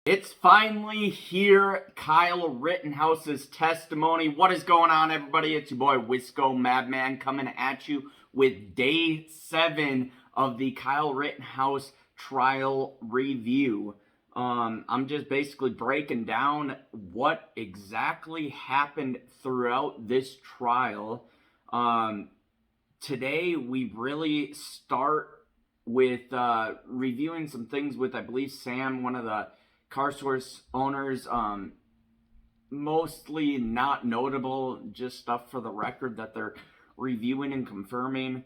It's finally here, Kyle Rittenhouse's testimony. What is going on, everybody? It's your boy Wisco Madman coming at you with day 7 of the Kyle Rittenhouse trial review. I'm just basically breaking down what exactly happened throughout this trial. Today we really start with reviewing some things with, I believe, Sam, one of the car source owners, mostly not notable, just stuff for the record that they're reviewing and confirming.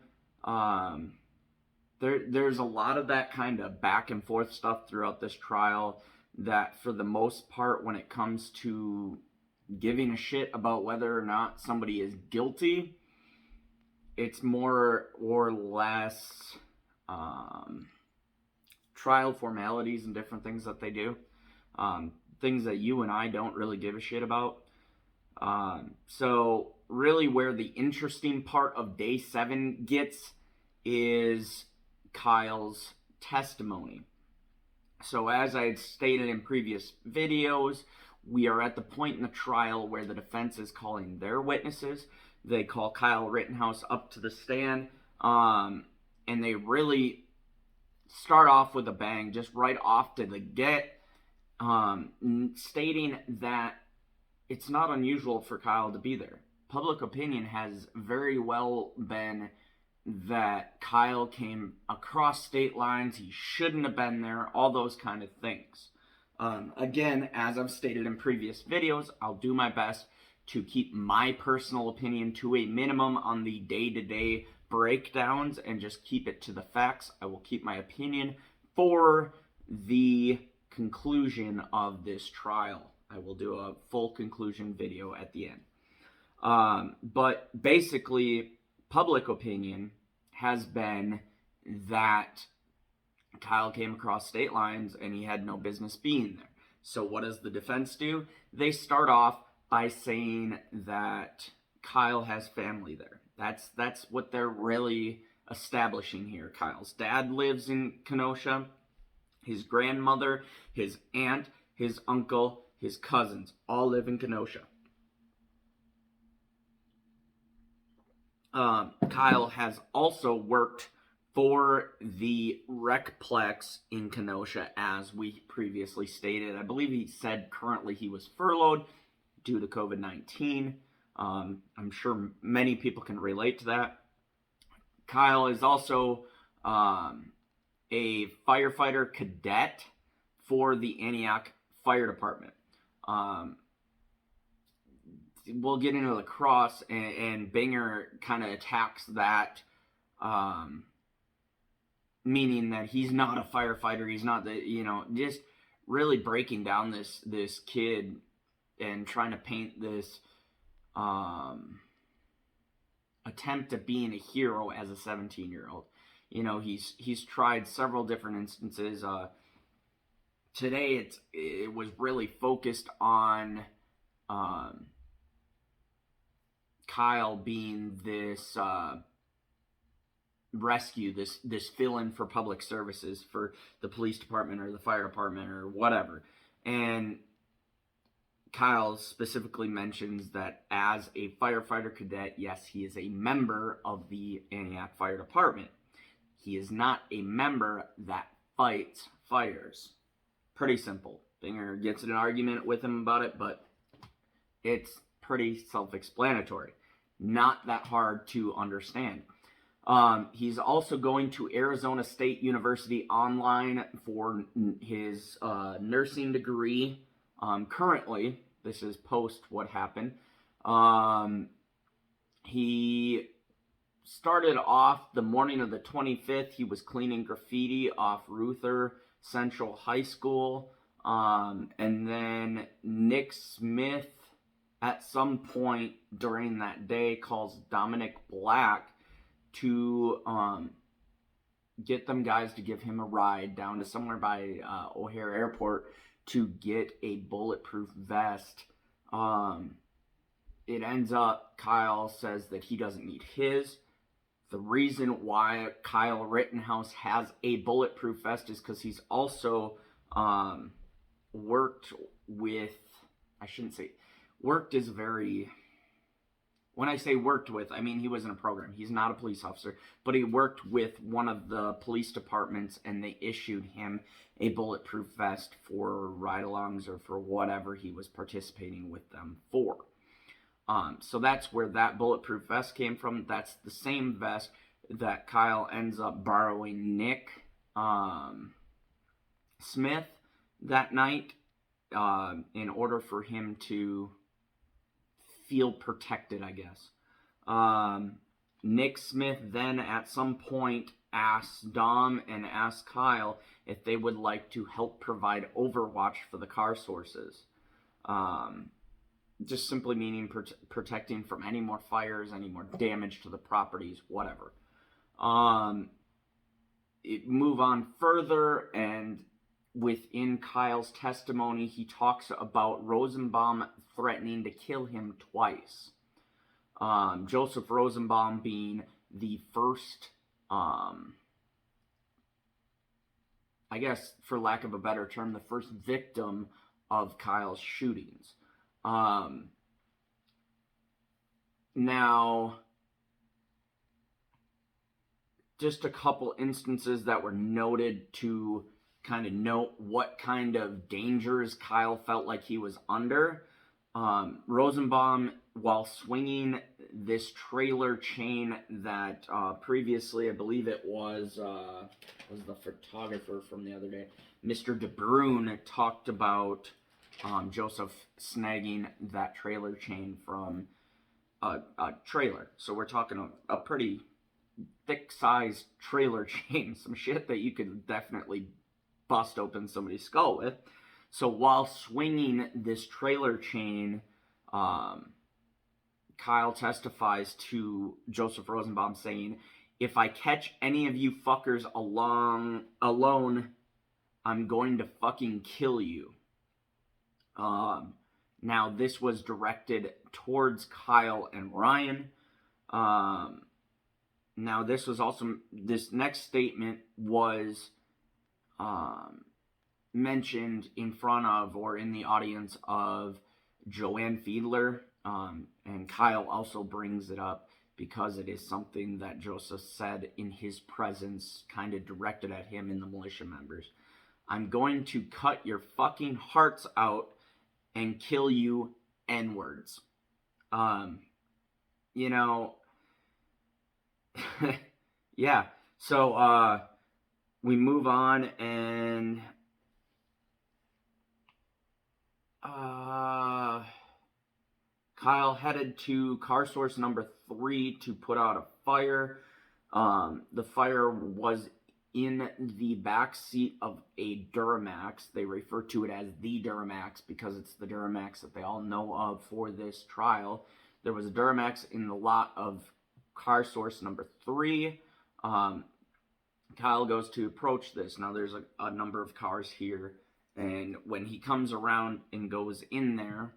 There's a lot of that kind of back and forth stuff throughout this trial that, for the most part, when it comes to giving a shit about whether or not somebody is guilty, it's more or less trial formalities and different things that they do. Things that you and I don't really give a shit about. So really where the interesting part of day 7 gets is Kyle's testimony. So as I had stated in previous videos, we are at the point in the trial where the defense is calling their witnesses. They call Kyle Rittenhouse up to the stand, and they really start off with a bang, just right off to the get, stating that it's not unusual for Kyle to be there. Public opinion has very well been that Kyle came across state lines, he shouldn't have been there, all those kind of things. Again, as I've stated in previous videos, I'll do my best to keep my personal opinion to a minimum on the day-to-day breakdowns and just keep it to the facts. I will keep my opinion for the conclusion of this trial. I will do a full conclusion video at the end. But basically, public opinion has been that Kyle came across state lines and he had no business being there. So what does the defense do? They start off by saying that Kyle has family there. That's what they're really establishing here. Kyle's dad lives in Kenosha. His grandmother, his aunt, his uncle, his cousins all live in Kenosha. Kyle has also worked for the Recplex in Kenosha, as we previously stated. I believe he said currently he was furloughed due to COVID-19. I'm sure many people can relate to that. Kyle is also a firefighter cadet for the Antioch Fire Department. We'll get into the cross, and Binger kind of attacks that, meaning that he's not a firefighter. He's not just really breaking down this kid and trying to paint this attempt at being a hero as a 17-year-old. He's tried several different instances. Today it was really focused on Kyle being this rescue, this fill-in for public services for the police department or the fire department or whatever. And Kyle specifically mentions that as a firefighter cadet, yes, he is a member of the Antioch Fire Department. He is not a member that fights fires. Pretty simple. Binger gets in an argument with him about it, but it's pretty self-explanatory. Not that hard to understand. He's also going to Arizona State University online for his nursing degree. Currently, this is post what happened. He started off the morning of the 25th. He was cleaning graffiti off Ruther Central High School. And then Nick Smith, at some point during that day, calls Dominic Black to get them guys to give him a ride down to somewhere by O'Hare Airport to get a bulletproof vest. It ends up, Kyle says that he doesn't need his. The reason why Kyle Rittenhouse has a bulletproof vest is because he's also worked with, I shouldn't say, worked is very, when I say worked with, I mean he was in a program. He's not a police officer, but he worked with one of the police departments, and they issued him a bulletproof vest for ride-alongs or for whatever he was participating with them for. So that's where that bulletproof vest came from. That's the same vest that Kyle ends up borrowing Nick Smith that night in order for him to feel protected, I guess. Nick Smith then at some point asks Dom and asks Kyle if they would like to help provide overwatch for the car sources. Just simply meaning protecting from any more fires, any more damage to the properties, whatever. Move on further, and within Kyle's testimony, he talks about Rosenbaum threatening to kill him twice. Joseph Rosenbaum being the first, I guess, for lack of a better term, the first victim of Kyle's shootings. Now, just a couple instances that were noted to kind of note what kind of dangers Kyle felt like he was under. Rosenbaum, while swinging this trailer chain that previously, I believe it was the photographer from the other day, Mr. DeBrune, talked about Joseph snagging that trailer chain from a trailer. So we're talking a pretty thick-sized trailer chain, some shit that you could definitely bust open somebody's skull with. So while swinging this trailer chain, Kyle testifies to Joseph Rosenbaum saying, "If I catch any of you fuckers alone, I'm going to fucking kill you." Now, this was directed towards Kyle and Ryan. Now, this next statement was mentioned in front of or in the audience of Joanne Fiedler, and Kyle also brings it up because it is something that Joseph said in his presence, kind of directed at him and the militia members. "I'm going to cut your fucking hearts out and kill you N-words." You know, yeah. So we move on, and Kyle headed to car source number 3 to put out a fire. The fire was in the back seat of a Duramax. They refer to it as the Duramax because it's the Duramax that they all know of for this trial. There was a Duramax in the lot of car source number 3. Kyle goes to approach this. Now there's a number of cars here, and when he comes around and goes in there,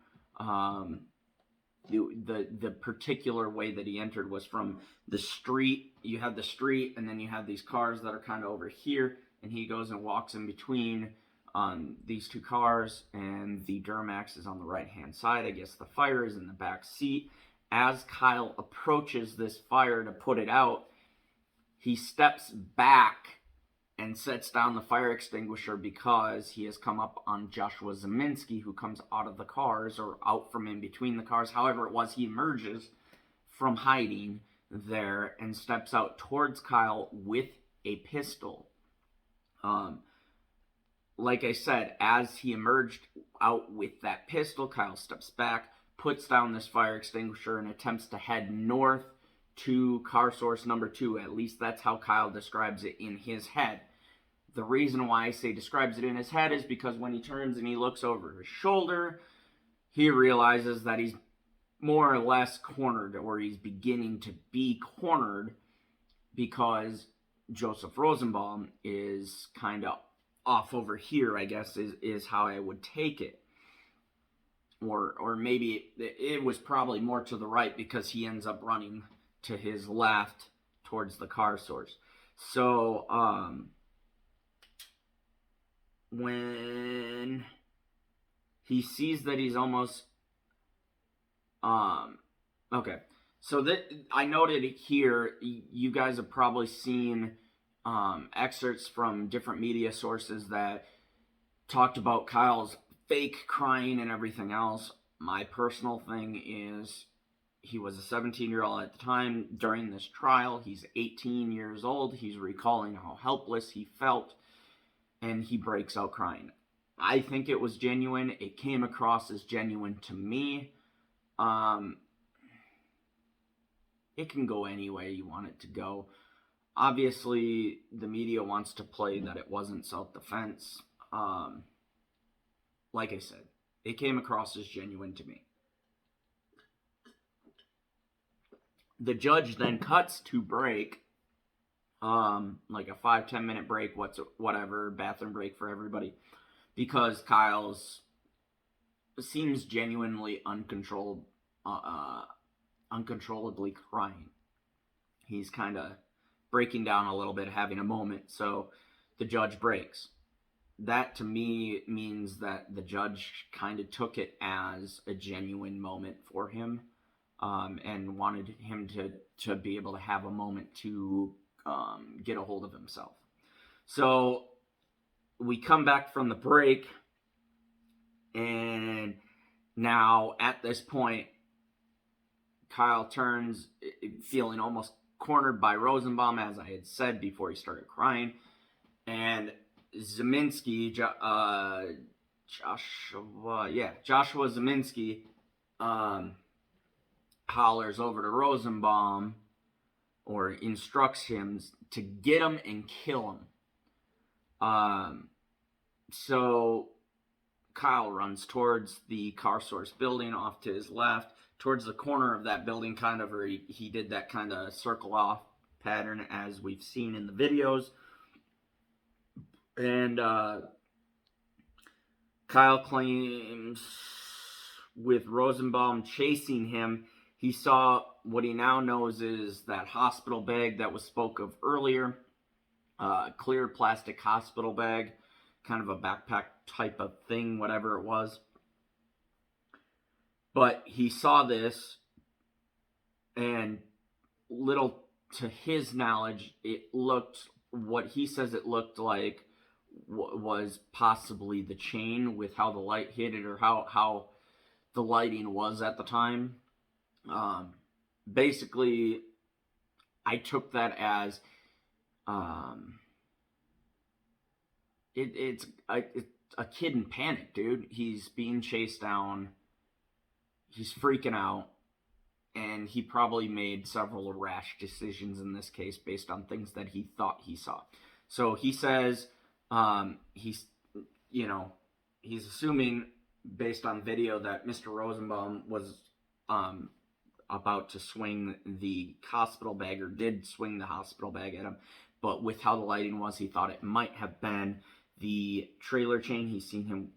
the particular way that he entered was from the street. You have the street, and then you have these cars that are kind of over here, and he goes and walks in between these two cars, and the Duramax is on the right-hand side. I guess the fire is in the back seat. As Kyle approaches this fire to put it out, he steps back and sets down the fire extinguisher because he has come up on Joshua Zeminski, who comes out of the cars, or out from in between the cars. However it was, he emerges from hiding there and steps out towards Kyle with a pistol. Like I said, as he emerged out with that pistol, Kyle steps back, puts down this fire extinguisher, and attempts to head north to car source number 2. At least that's how Kyle describes it in his head. The reason why I say describes it in his head is because when he turns and he looks over his shoulder, he realizes that he's more or less cornered, or he's beginning to be cornered, because Joseph Rosenbaum is kind of off over here, I guess, is how I would take it. Or maybe it was probably more to the right, because he ends up running to his left towards the car source. So, when he sees that he's almost okay. So that I noted here, you guys have probably seen excerpts from different media sources that talked about Kyle's fake crying and everything else. My personal thing is he was a 17-year-old at the time during this trial. He's 18 years old. He's recalling how helpless he felt, and he breaks out crying. I think it was genuine. It came across as genuine to me. It can go any way you want it to go. Obviously, the media wants to play that it wasn't self-defense. Like I said, it came across as genuine to me. The judge then cuts to break, like a 5-10 minute break, whatever, bathroom break for everybody, because Kyle's seems genuinely uncontrollably crying. He's kind of breaking down a little bit, having a moment, so the judge breaks. That to me means that the judge kind of took it as a genuine moment for him, and wanted him to be able to have a moment to get a hold of himself. So we come back from the break, and now at this point, Kyle turns, feeling almost cornered by Rosenbaum, as I had said before he started crying, and Ziminski, Joshua Ziminski, hollers over to Rosenbaum, or instructs him to get him and kill him. So Kyle runs towards the car source building off to his left, towards the corner of that building, kind of, where he did that kind of circle off pattern as we've seen in the videos. And Kyle claims with Rosenbaum chasing him, he saw what he now knows is that hospital bag that was spoke of earlier, clear plastic hospital bag, kind of a backpack type of thing, whatever it was. But he saw this, and little to his knowledge, it looked, what he says it looked like was possibly the chain, with how the light hit it, or how the lighting was at the time. Basically, I took that as it's a kid in panic, dude. He's being chased down. He's freaking out, and he probably made several rash decisions in this case based on things that he thought he saw. So he says he's assuming, based on video, that Mr. Rosenbaum was about to swing the hospital bag, or did swing the hospital bag at him, but with how the lighting was, he thought it might have been the trailer chain he's seen him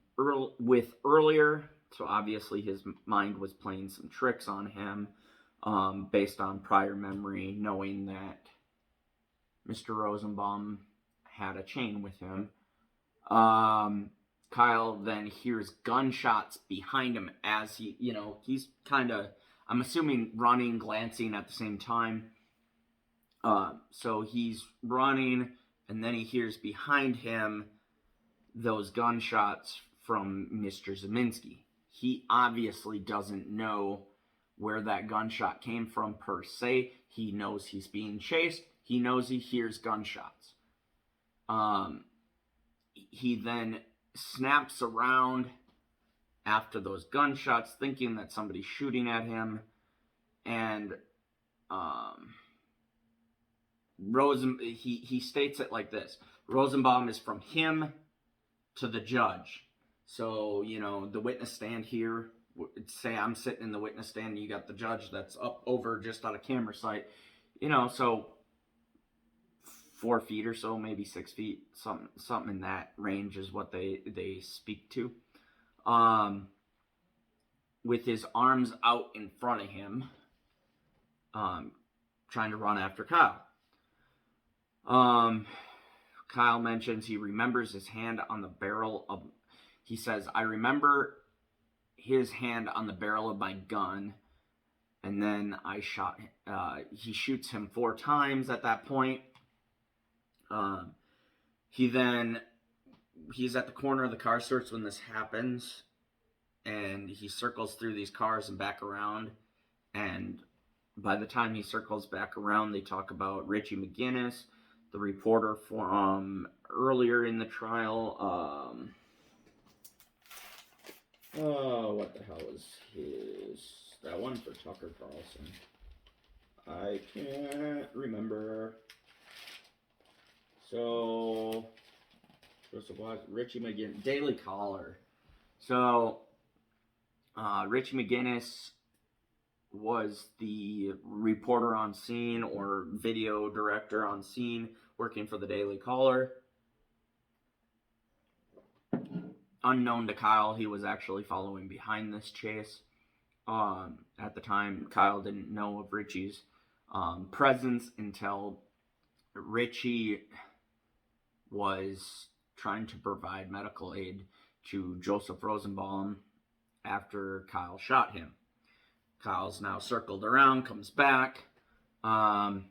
with earlier. So obviously his mind was playing some tricks on him, based on prior memory, knowing that Mr. Rosenbaum had a chain with him. Kyle then hears gunshots behind him as he's kind of, I'm assuming, running, glancing at the same time. So he's running, and then he hears behind him those gunshots from Mr. Ziminski. He obviously doesn't know where that gunshot came from per se. He knows he's being chased. He knows he hears gunshots. He then snaps around after those gunshots, thinking that somebody's shooting at him, and he states it like this: Rosenbaum is from him to the judge. So, the witness stand here, say I'm sitting in the witness stand, and you got the judge that's up over just out of camera sight, so 4 feet or so, maybe 6 feet, something in that range is what they speak to. With his arms out in front of him, trying to run after Kyle. Kyle mentions he remembers his hand on the barrel of, he says, I remember his hand on the barrel of my gun, and then he shoots him 4 times at that point. He's at the corner of the car search when this happens, and he circles through these cars and back around, and by the time he circles back around, they talk about Richie McGinnis, the reporter from earlier in the trial. What the hell is that one for Tucker Carlson? I can't remember. So, Richie McGinnis, Daily Caller. So, Richie McGinnis was the reporter on scene or video director on scene working for the Daily Caller. Unknown to Kyle, he was actually following behind this chase. At the time, Kyle didn't know of Richie's presence until Richie was trying to provide medical aid to Joseph Rosenbaum after Kyle shot him. Kyle's now circled around, comes back. At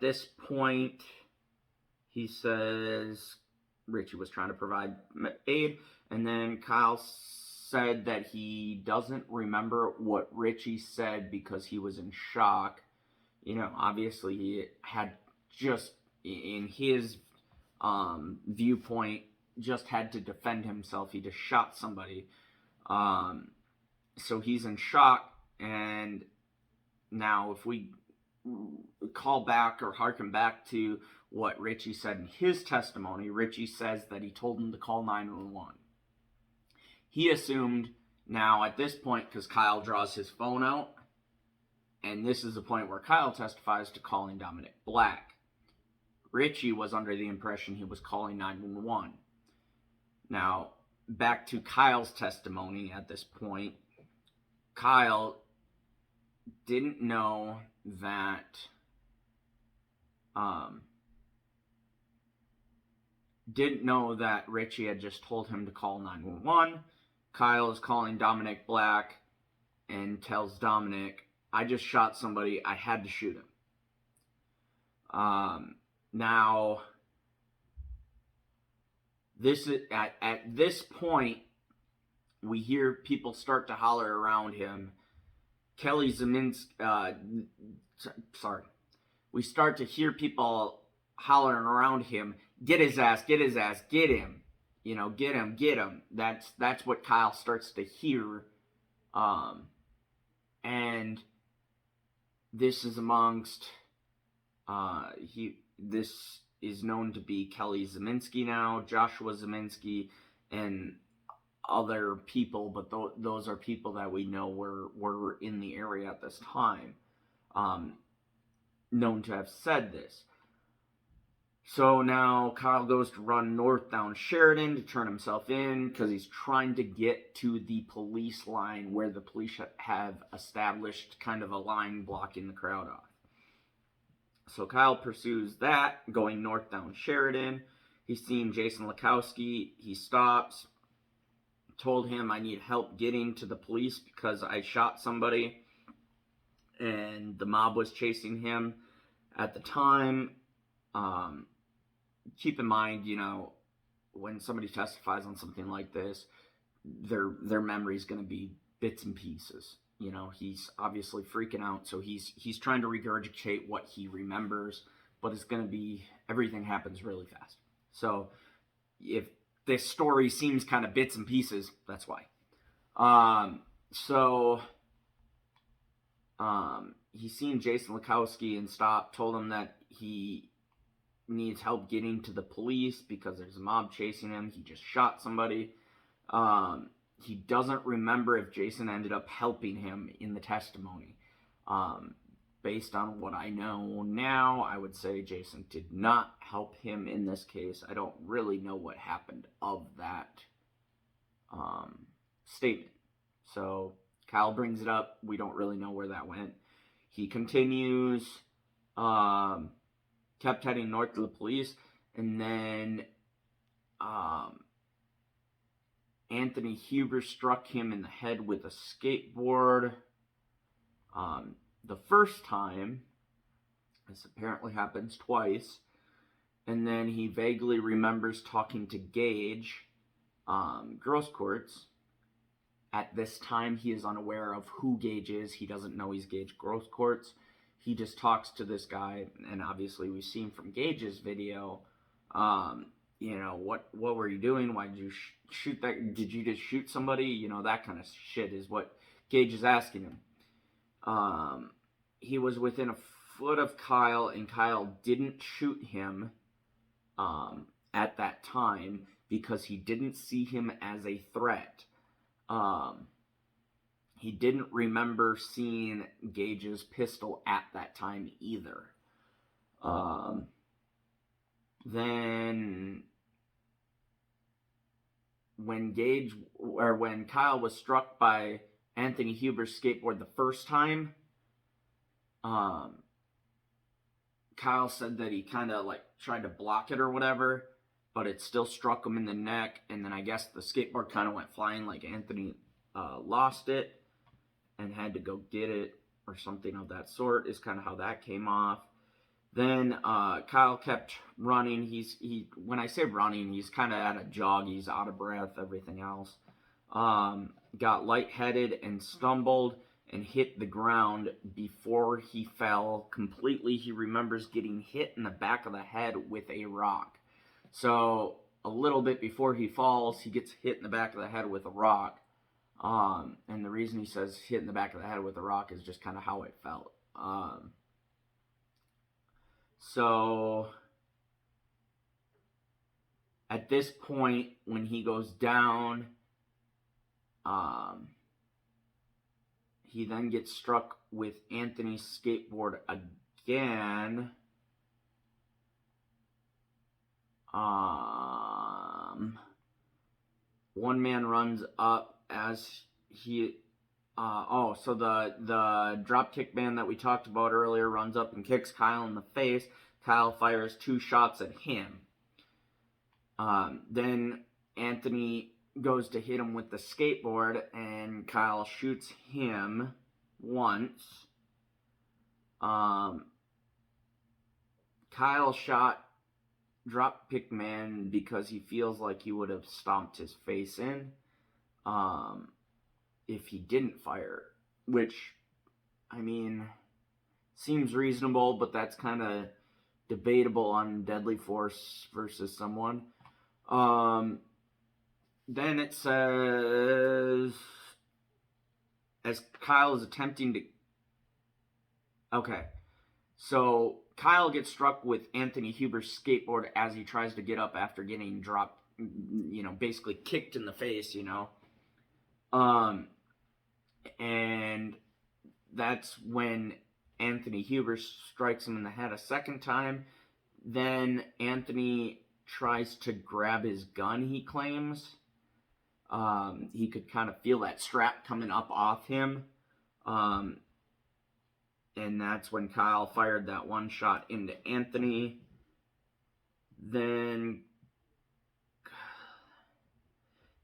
this point, he says Richie was trying to provide aid, and then Kyle said that he doesn't remember what Richie said because he was in shock. Obviously he had just, in his viewpoint, just had to defend himself. He just shot somebody. So he's in shock, and now if we call back or harken back to what Richie said in his testimony, Richie says that he told him to call 911. He assumed now at this point, because Kyle draws his phone out, and this is the point where Kyle testifies to calling Dominic Black. Richie was under the impression he was calling 911. Now, back to Kyle's testimony at this point, Kyle didn't know that Richie had just told him to call 911. Kyle is calling Dominic Black and tells Dominic, I just shot somebody, I had to shoot him. Now, this is, at this point, we hear people start to holler around him. We start to hear people hollering around him, get his ass, get his ass, get him. Get him. That's what Kyle starts to hear. And this is amongst, this is known to be Kelly Zeminski now, Joshua Zeminski, and other people, but those are people that we know were in the area at this time, known to have said this. So now Kyle goes to run north down Sheridan to turn himself in because he's trying to get to the police line where the police have established kind of a line blocking the crowd off. So Kyle pursues that, going north down Sheridan. He's seen Jason Lakowski. He stops, told him, I need help getting to the police because I shot somebody and the mob was chasing him at the time. Keep in mind, when somebody testifies on something like this, their memory is going to be bits and pieces. He's obviously freaking out, so he's trying to regurgitate what he remembers, but it's going to be, everything happens really fast. So if this story seems kind of bits and pieces, that's why. He's seen Jason Lakowski and stopped, told him that he needs help getting to the police because there's a mob chasing him. He just shot somebody. He doesn't remember if Jason ended up helping him in the testimony. Based on what I know now, I would say Jason did not help him in this case. I don't really know what happened of that statement. So Kyle brings it up. We don't really know where that went. He continues, kept heading north to the police, and then Anthony Huber struck him in the head with a skateboard. The first time, this apparently happens twice, and then he vaguely remembers talking to Gage, Grosskreutz. At this time, he is unaware of who Gage is. He doesn't know he's Gage Grosskreutz. He just talks to this guy, and obviously we've seen from Gage's video, what were you doing? Why did you shoot that? Did you just shoot somebody? That kind of shit is what Gage is asking him. He was within a foot of Kyle, and Kyle didn't shoot him at that time because he didn't see him as a threat. He didn't remember seeing Gage's pistol at that time either. Then when Kyle was struck by Anthony Huber's skateboard the first time, Kyle said that he kind of tried to block it or whatever, but it still struck him in the neck, and then I guess the skateboard kind of went flying, like Anthony lost it and had to go get it or something of that sort, is kind of how that came off. Then Kyle kept running. When I say running, he's kind of at a jog. He's out of breath, everything else. Got lightheaded and stumbled and hit the ground before he fell completely. He remembers getting hit in the back of the head with a rock. So a little bit before he falls, he gets hit in the back of the head with a rock. And the reason he says hit in the back of the head with a rock is just kind of how it felt. So at this point, when he goes down, he then gets struck with Anthony's skateboard again. One man runs up as he... so the dropkick man that we talked about earlier runs up and kicks Kyle in the face. Kyle fires 2 shots at him. Then Anthony goes to hit him with the skateboard, and Kyle shoots him once. Kyle shot dropkick man because he feels like he would have stomped his face in if he didn't fire, which, I mean, seems reasonable, but that's kind of debatable on deadly force versus someone. Then it says, as Kyle is attempting to... Okay, so Kyle gets struck with Anthony Huber's skateboard as he tries to get up after getting dropped, basically kicked in the face, and that's when Anthony Huber strikes him in the head a second time. Then Anthony tries to grab his gun, he claims. He could kind of feel that strap coming up off him. And that's when Kyle fired that one shot into Anthony. Then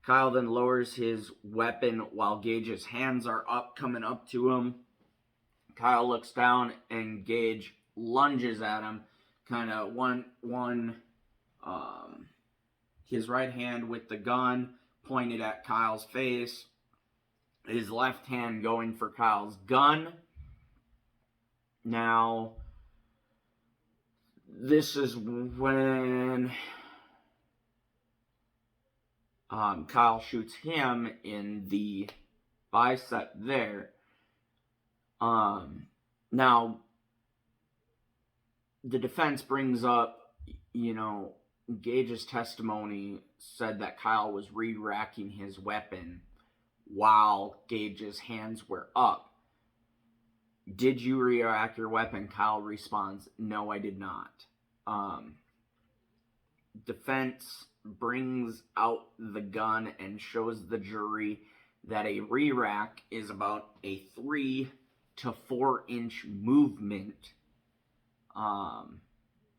Kyle then lowers his weapon while Gage's hands are up, coming up to him. Kyle looks down and Gage lunges at him, kind of his right hand with the gun pointed at Kyle's face, his left hand going for Kyle's gun. Now, this is when Kyle shoots him in the bicep there. Now, the defense brings up, Gage's testimony said that Kyle was re-racking his weapon while Gage's hands were up. Did you re-rack your weapon? Kyle responds, no, I did not. Defense brings out the gun and shows the jury that a re-rack is about a 3 to 4 inch movement on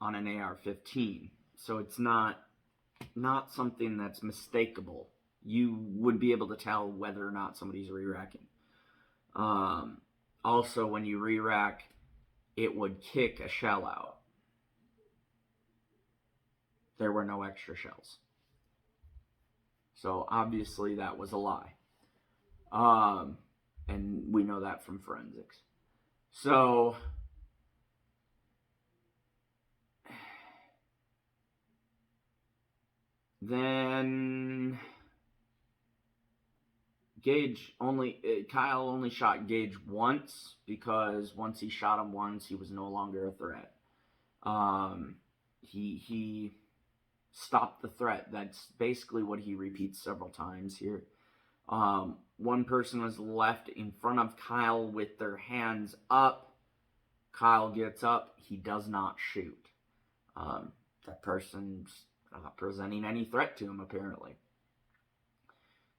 an AR-15. So it's not something that's mistakable. you would be able to tell whether or not somebody's re-racking. Also, when you re-rack, it would kick a shell out. There were no extra shells. So obviously that was a lie. And we know that from forensics. So then Kyle only shot Gage once, because once he shot him once, he was no longer a threat. He stopped the threat. That's basically what he repeats several times here. One person was left in front of Kyle with their hands up. Kyle gets up. He does not shoot. That person's not presenting any threat to him, apparently.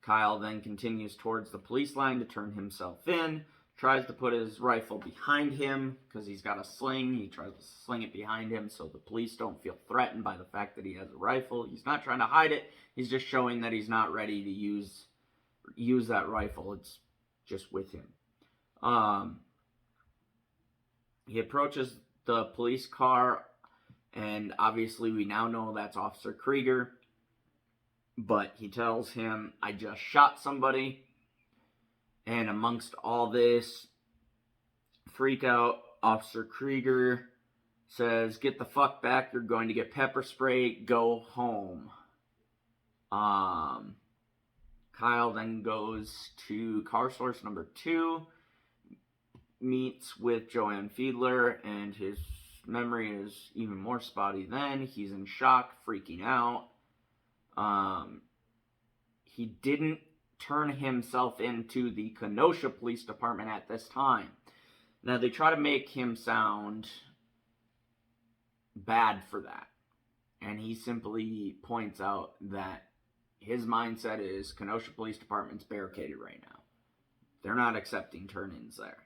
Kyle then continues towards the police line to turn himself in, tries to put his rifle behind him because he's got a sling. He tries to sling it behind him so the police don't feel threatened by the fact that he has a rifle. He's not trying to hide it. He's just showing that he's not ready to use that rifle. It's just with him. He approaches the police car, and obviously we now know that's Officer Krieger. But he tells him, I just shot somebody. And amongst all this freak out, Officer Krieger says, get the fuck back, you're going to get pepper spray, go home. Kyle then goes to car source number 2, meets with Joanne Fiedler, and his memory is even more spotty then. He's in shock, freaking out. He didn't turn himself into the Kenosha Police Department at this time. Now, they try to make him sound bad for that. And he simply points out that his mindset is Kenosha Police Department's barricaded right now. They're not accepting turn-ins there.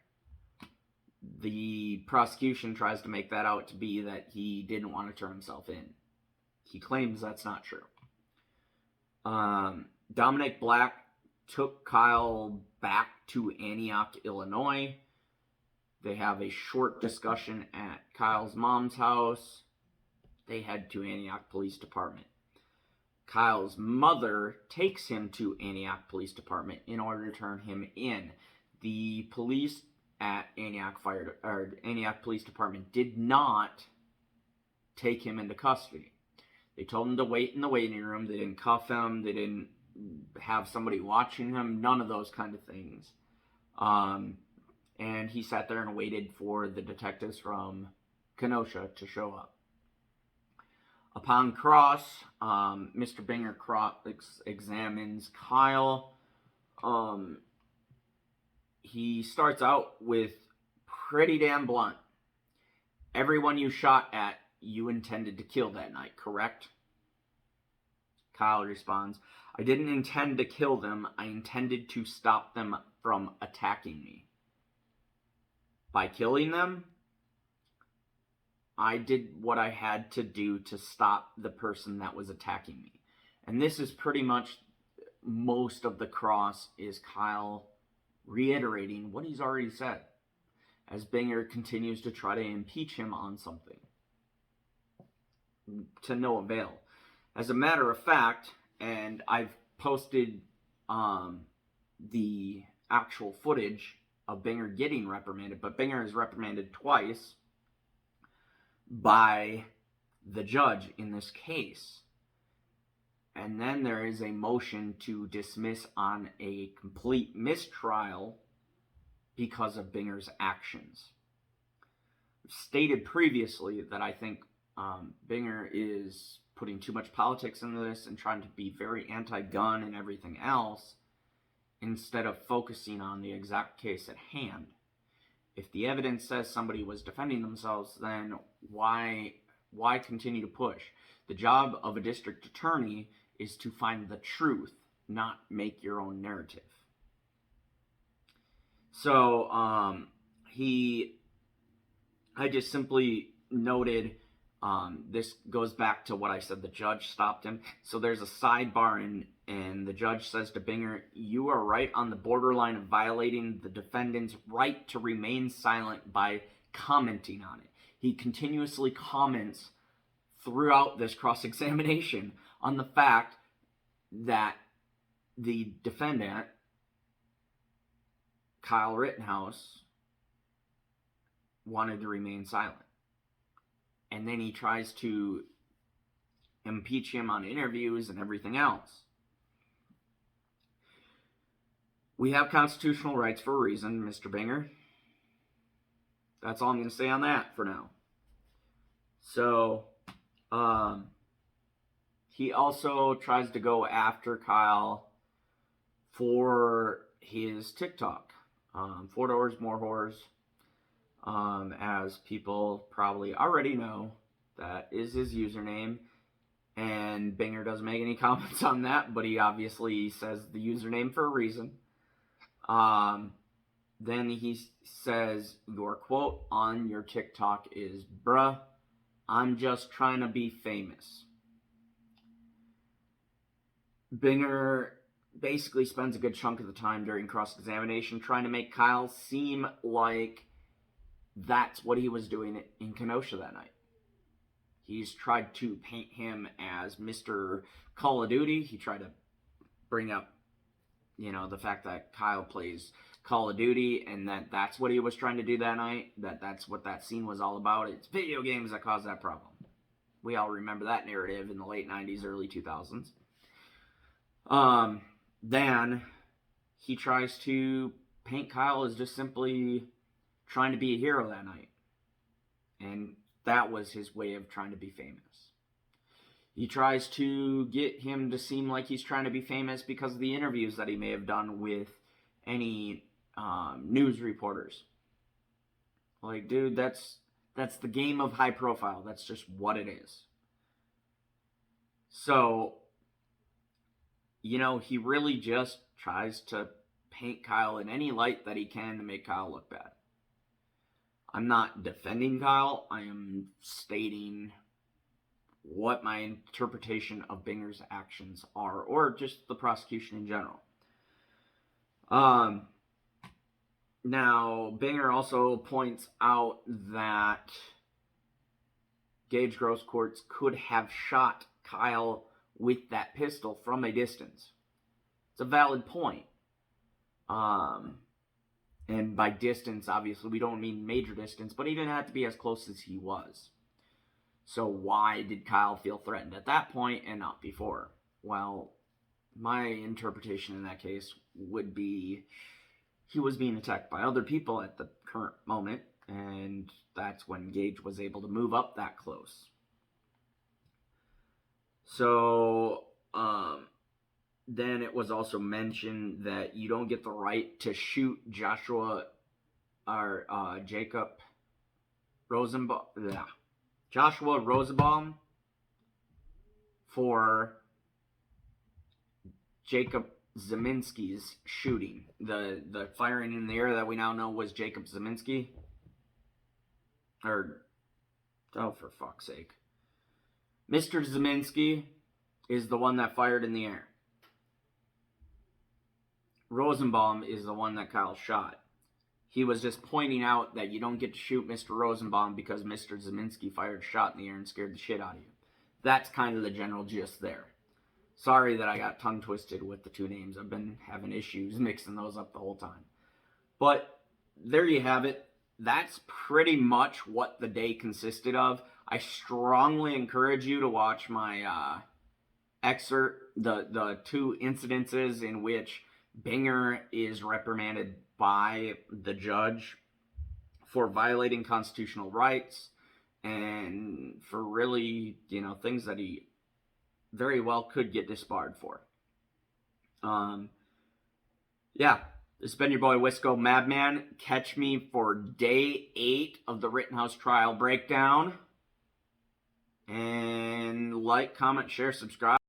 The prosecution tries to make that out to be that he didn't want to turn himself in. He claims that's not true. Dominic Black took Kyle back to Antioch, Illinois. They have a short discussion at Kyle's mom's house. They head to Antioch Police Department. Kyle's mother takes him to Antioch Police Department in order to turn him in. The police at Antioch Police Department did not take him into custody. They told him to wait in the waiting room. They didn't cuff him. They didn't have somebody watching him. None of those kind of things. And he sat there and waited for the detectives from Kenosha to show up. Upon cross, Mr. Binger examines Kyle. He starts out with pretty damn blunt. Everyone you shot at, you intended to kill that night, correct? Kyle responds, I didn't intend to kill them. I intended to stop them from attacking me. By killing them, I did what I had to do to stop the person that was attacking me. And this is pretty much most of the cross is Kyle reiterating what he's already said, as Binger continues to try to impeach him on something. To no avail. As a matter of fact, and I've posted the actual footage of Binger getting reprimanded, but Binger is reprimanded twice by the judge in this case. And then there is a motion to dismiss on a complete mistrial because of Binger's actions. I've stated previously that I think Binger is putting too much politics into this and trying to be very anti-gun and everything else instead of focusing on the exact case at hand. If the evidence says somebody was defending themselves, then why continue to push? The job of a district attorney is to find the truth, not make your own narrative. So, I just simply noted This goes back to what I said. The judge stopped him. So there's a sidebar, and the judge says to Binger, "You are right on the borderline of violating the defendant's right to remain silent by commenting on it." He continuously comments throughout this cross-examination on the fact that the defendant, Kyle Rittenhouse, wanted to remain silent. And then he tries to impeach him on interviews and everything else. We have constitutional rights for a reason, Mr. Binger. That's all I'm going to say on that for now. So, he also tries to go after Kyle for his TikTok. 4 Doors, More Whores. As people probably already know, that is his username. And Binger doesn't make any comments on that, but he obviously says the username for a reason. Then he says, your quote on your TikTok is, "Bruh, I'm just trying to be famous." Binger basically spends a good chunk of the time during cross-examination trying to make Kyle seem like that's what he was doing in Kenosha that night. He's tried to paint him as Mr. Call of Duty. He tried to bring up, the fact that Kyle plays Call of Duty and that's what he was trying to do that night, that's what that scene was all about. It's video games that caused that problem. We all remember that narrative in the late 90s, early 2000s. Then he tries to paint Kyle as just simply trying to be a hero that night. And that was his way of trying to be famous. He tries to get him to seem like he's trying to be famous because of the interviews that he may have done with any news reporters. Like, dude, that's the game of high profile. That's just what it is. So, he really just tries to paint Kyle in any light that he can to make Kyle look bad. I'm not defending Kyle. I am stating what my interpretation of Binger's actions are, or just the prosecution in general. Now, Binger also points out that Gage Grosskreutz could have shot Kyle with that pistol from a distance. It's a valid point. And by distance, obviously, we don't mean major distance, but he didn't have to be as close as he was. So why did Kyle feel threatened at that point and not before? Well, my interpretation in that case would be he was being attacked by other people at the current moment, and that's when Gage was able to move up that close. So, then it was also mentioned that you don't get the right to shoot Joshua Rosenbaum for Jacob Zeminski's shooting. The firing in the air that we now know was Jacob Zeminski. Oh, for fuck's sake. Mr. Zeminski is the one that fired in the air. Rosenbaum is the one that Kyle shot. He was just pointing out that you don't get to shoot Mr. Rosenbaum because Mr. Zeminski fired a shot in the air and scared the shit out of you. That's kind of the general gist there. Sorry that I got tongue twisted with the two names. I've been having issues mixing those up the whole time. But there you have it. That's pretty much what the day consisted of. I strongly encourage you to watch my excerpt, the two incidences in which Binger is reprimanded by the judge for violating constitutional rights and for really, things that he very well could get disbarred for. Yeah, this has been your boy Wisco Madman. Catch me for day 8 of the Rittenhouse trial breakdown. And like, comment, share, subscribe.